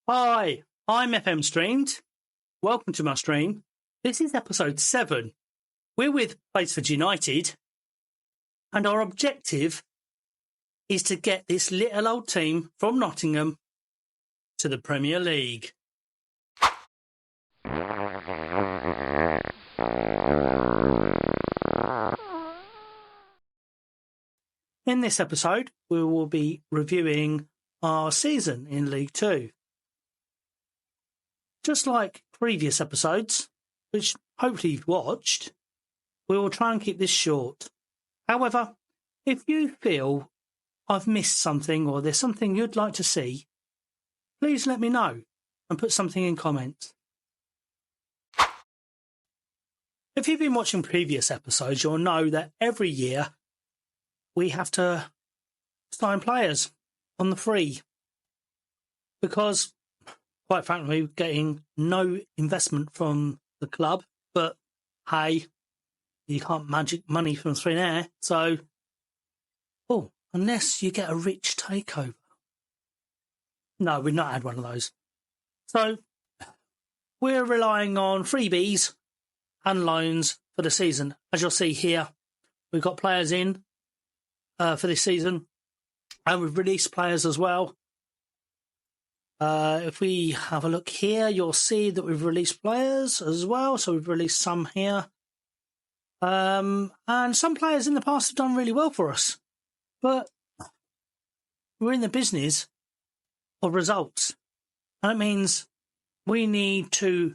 Hi, I'm FM Streamed. Welcome to my stream. This is episode 7. We're with Basford Utd, and our objective is to get this little old team from Nottingham to the Premier League. In this episode, we will be reviewing our season in League 2. Just like previous episodes, which hopefully you've watched, we will try and keep this short. However, if you feel I've missed something or there's something you'd like to see, please let me know and put something in comments. If you've been watching previous episodes, you'll know that every year we have to sign players on the free because, quite frankly, we're getting no investment from the club. But hey, you can't magic money from thin air. So, unless you get a rich takeover. No, we've not had one of those. So, we're relying on freebies and loans for the season. As you'll see here, we've got players in for this season, and we've released players as well. If we have a look here, you'll see that we've released players as well. So we've released some here. And some players in the past have done really well for us. But we're in the business of results. And it means we need to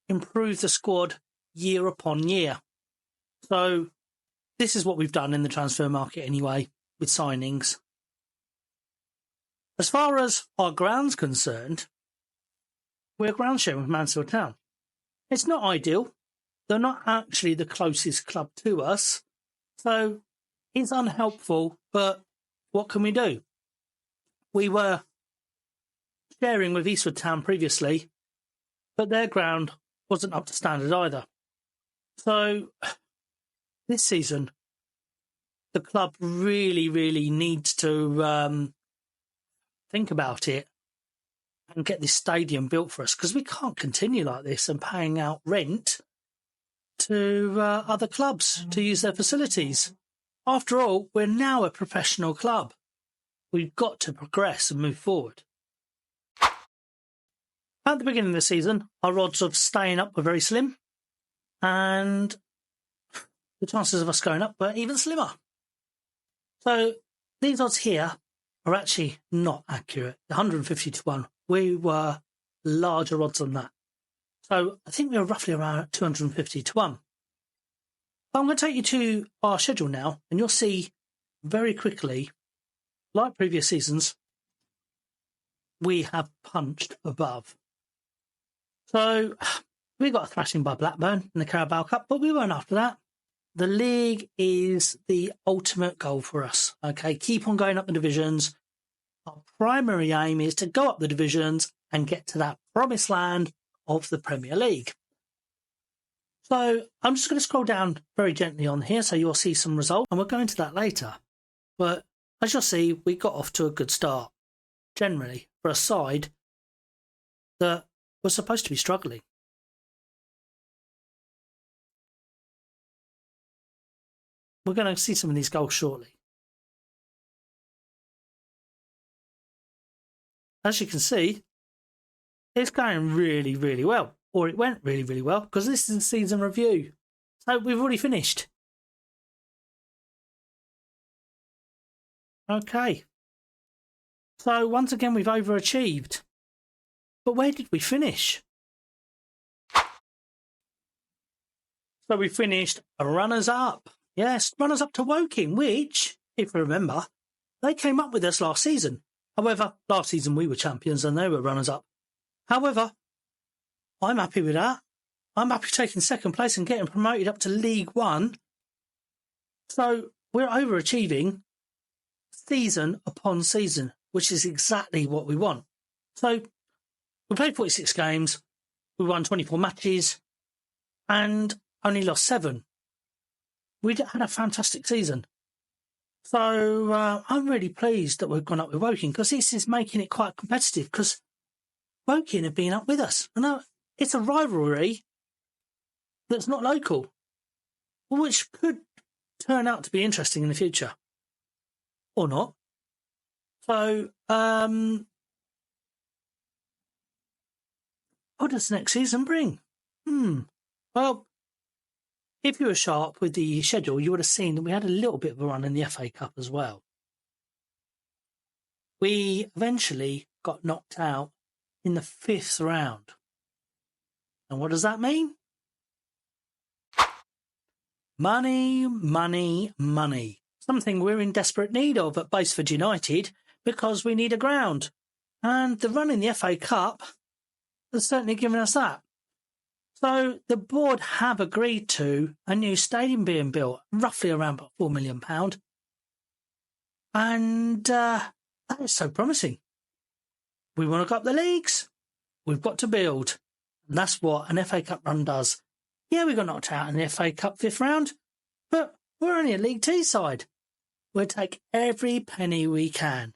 improve the squad year upon year. So this is what we've done in the transfer market anyway, with signings. As far as our ground's concerned, we're ground sharing with Mansfield Town. It's not ideal. They're not actually the closest club to us, so it's unhelpful, but what can we do? We were sharing with Eastwood Town previously, but their ground wasn't up to standard either. So this season, the club really needs to think about it and get this stadium built for us, because we can't continue like this and paying out rent to other clubs to use their facilities. After all, we're now a professional club. We've got to progress and move forward. At the beginning of the season, our odds of staying up were very slim, and the chances of us going up were even slimmer. So these odds here are actually not accurate. 150 to 1. We were larger odds than that. So I think we were roughly around 250 to 1. But I'm going to take you to our schedule now, and you'll see very quickly, like previous seasons, we have punched above. So we got a thrashing by Blackburn in the Carabao Cup, but we weren't after that. The league is the ultimate goal for us. Okay, keep on going up the divisions. Our primary aim is to go up the divisions and get to that promised land of the Premier League. So I'm just going to scroll down very gently on here so you'll see some results, and we'll go into that later. But as you'll see, we got off to a good start, generally, for a side that was supposed to be struggling. We're going to see some of these goals shortly. As you can see, it's going really well. Or it went really well, because this is a season review. So we've already finished. Okay. So once again, we've overachieved. But where did we finish? So we finished runners-up. Yes, runners-up to Woking, which, if you remember, they came up with us last season. However, last season we were champions and they were runners-up. However, I'm happy with that. I'm happy taking second place and getting promoted up to League 1. So we're overachieving season upon season, which is exactly what we want. So we played 46 games, we won 24 matches, and only lost 7. We had a fantastic season. So I'm really pleased that we've gone up with Woking, because this is making it quite competitive, because Woking have been up with us. I know it's a rivalry that's not local, which could turn out to be interesting in the future. Or not. So, what does next season bring? Well, if you were sharp with the schedule, you would have seen that we had a little bit of a run in the FA Cup as well. We eventually got knocked out in the 5th round. And what does that mean? Money, money, money. Something we're in desperate need of at Basford United because we need a ground. And the run in the FA Cup has certainly given us that. So the board have agreed to a new stadium being built, roughly around about £4 million. And that is so promising. We want to go up the leagues. We've got to build. And that's what an FA Cup run does. Yeah, we got knocked out in the FA Cup 5th round, but we're only a League 2 side. We'll take every penny we can.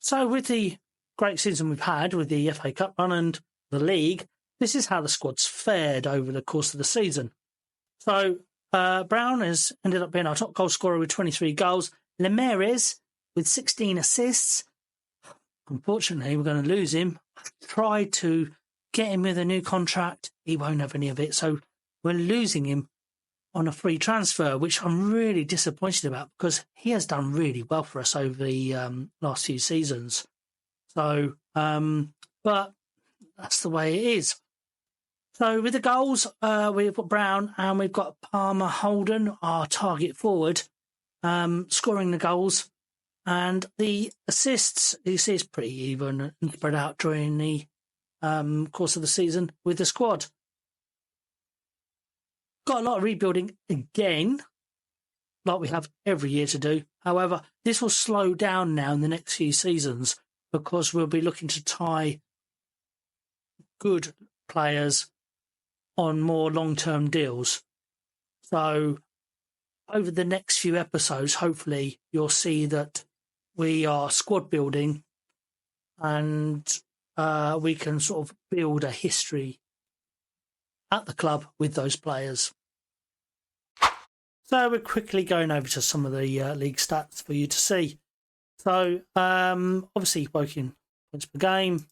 So with the great season we've had with the FA Cup run and the league, this is how the squad's fared over the course of the season. So Brown has ended up being our top goal scorer with 23 goals. Lemares with 16 assists. Unfortunately, we're going to lose him. I tried to get him with a new contract. He won't have any of it. So we're losing him on a free transfer, which I'm really disappointed about because he has done really well for us over the last few seasons. So, but that's the way it is. So with the goals, we've got Brown and we've got Palmer Holden, our target forward, scoring the goals. And the assists, you see, it's pretty even and spread out during the course of the season with the squad. Got a lot of rebuilding again, like we have every year to do. However, this will slow down now in the next few seasons because we'll be looking to tie good players on more long-term deals. So over the next few episodes, hopefully you'll see that we are squad building and we can sort of build a history at the club with those players. So we're quickly going over to some of the league stats for you to see. So obviously Woking points per game.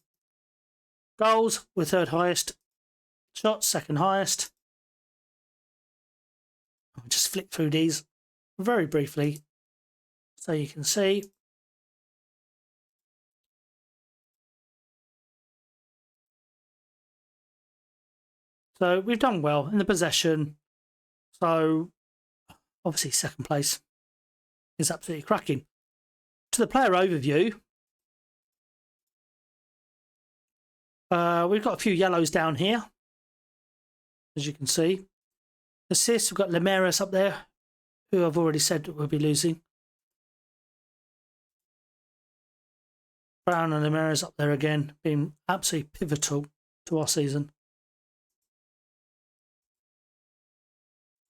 Goals, we're third highest. Shots, second highest. I'll just flick through these very briefly so you can see. So we've done well in the possession. So obviously second place is absolutely cracking. To the player overview, we've got a few yellows down here, as you can see. assists, we've got Limeras up there, who I've already said we'll be losing. Brown and Limeras up there again, being absolutely pivotal to our season.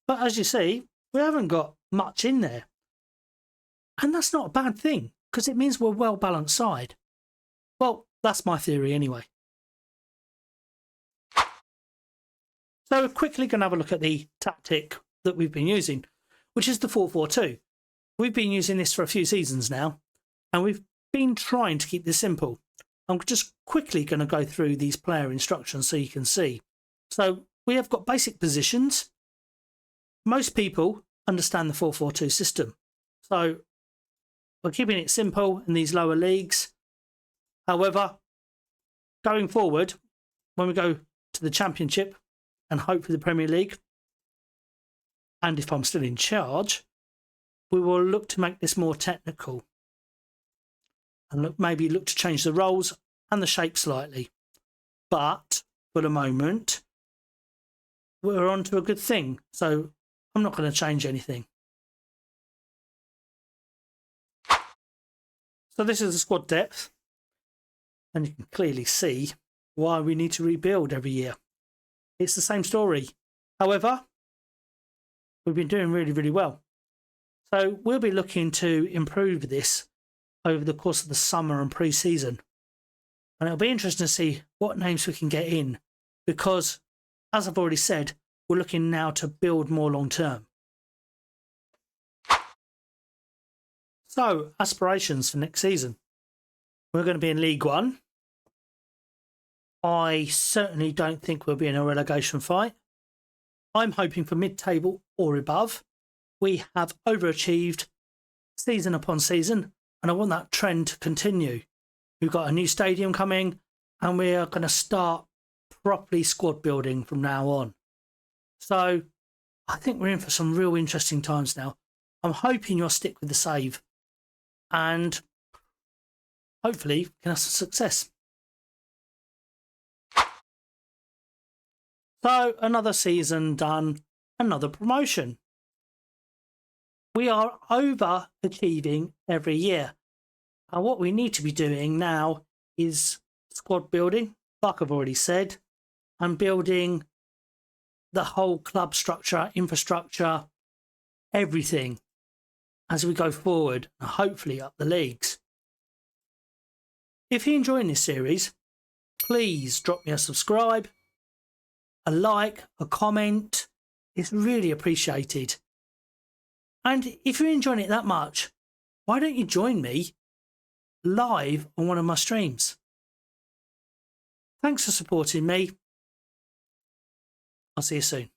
But as you see, we haven't got much in there. And that's not a bad thing, because it means we're a well-balanced side. Well, that's my theory anyway. So we're quickly going to have a look at the tactic that we've been using, which is the 4-4-2. We've been using this for a few seasons now, and we've been trying to keep this simple. I'm just quickly going to go through these player instructions so you can see. So we have got basic positions. Most people understand the 4-4-2 system. So we're keeping it simple in these lower leagues. However, going forward, when we go to the Championship and hopefully the Premier League, and if I'm still in charge, we will look to make this more technical and maybe look to change the roles and the shape slightly. But for the moment, we're on to a good thing, so I'm not going to change anything. So this is the squad depth, and you can clearly see why we need to rebuild every year. It's the same story. However, we've been doing really, really well. So we'll be looking to improve this over the course of the summer and pre-season. And it'll be interesting to see what names we can get in, because, as I've already said, we're looking now to build more long term. So, aspirations for next season. We're going to be in League One. I certainly don't think we'll be in a relegation fight. I'm hoping for mid-table or above. We have overachieved season upon season, and I want that trend to continue. We've got a new stadium coming, and we are going to start properly squad building from now on. So I think we're in for some real interesting times now. I'm hoping you'll stick with the save, and hopefully can have some success. So another season done, another promotion. We are overachieving every year. And what we need to be doing now is squad building, like I've already said, and building the whole club structure, infrastructure, everything as we go forward, and hopefully up the leagues. If you're enjoying this series, please drop me a subscribe, a like, a comment. It's really appreciated. And if you're enjoying it that much, why don't you join me live on one of my streams? Thanks for supporting me. I'll see you soon.